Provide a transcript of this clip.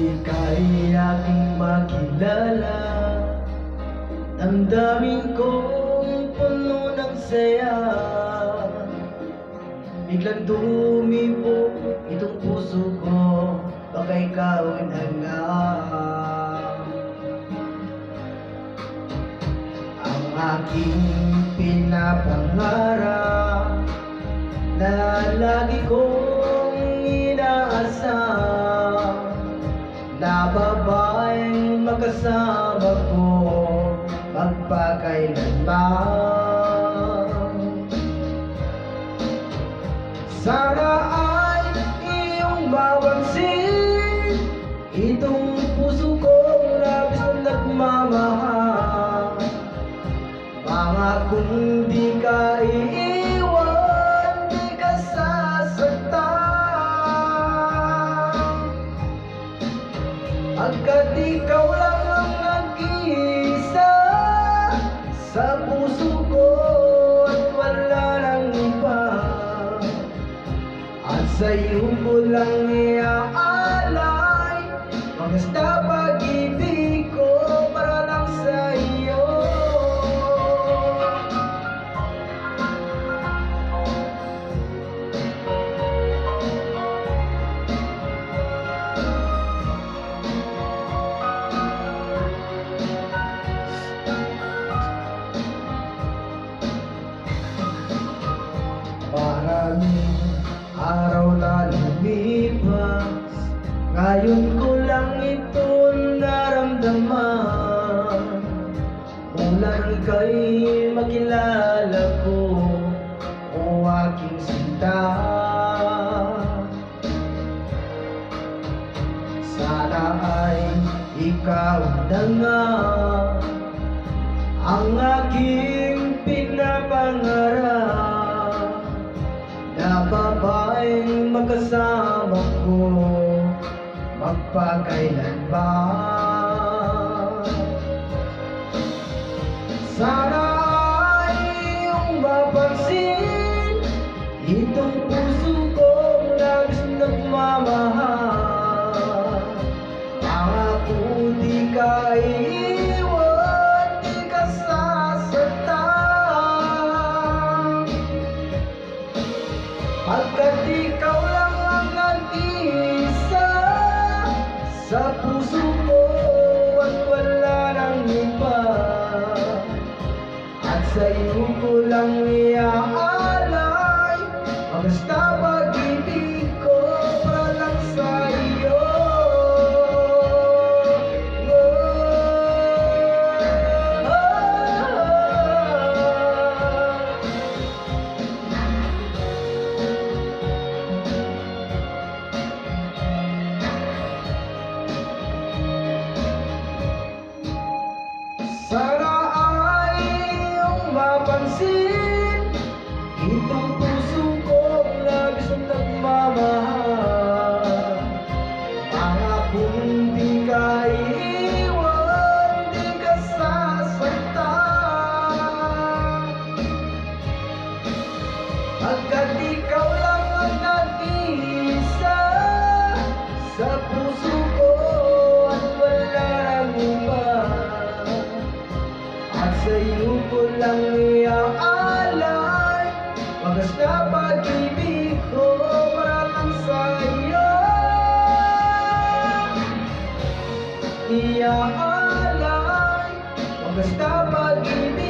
ika'y aking makilala, damdamin kong puno ng saya. Biglang tumibok itong puso ko, baka ikaw na nga ang aking pinapangarap na lagi kong inaasam, na babaeng makasama ko magpakailanman. Sana ay iyong mapansin itong puso kong labis na nagmamahal. Pangakong di ka iiwan, di ka sasaktan, pagkat ikaw lang ang nag-iisa sa puso ko at wala nang iba. At sa'yo ko lang iaalay ang basta pag-ibig ko para lang sa'yo. Maraming araw na lumipas, ngayon ko lang ito naramdaman. Mulang ika'y makilala ko, o aking sinta. Sana ay ikaw na nga ang aking pinapangarap, na babaeng magkasama ko magpakailanman. Sana ay iyong mapansin itong puso kong labis nagmamahal. Pangako di ka iiwan, di ka sasaktan, pagkat ikaw lang ang nag-iisa sa puso ko at wala nang iba. At sa'yo ko lang iaalay ang basta pag-ibig ko para lang sa'yo. Sana ay iyong mapansin itong puso kong labis na nagmamahal. Pangakong di ka iiwan, di ka sasaktan, pagkat ikaw lang ang nag-iisa sa puso ko at wala nang iba. At sa'yo ko lang iaalay ang basta pag-ibig ko para lang sa'yo. Iaalay ang basta pag-ibig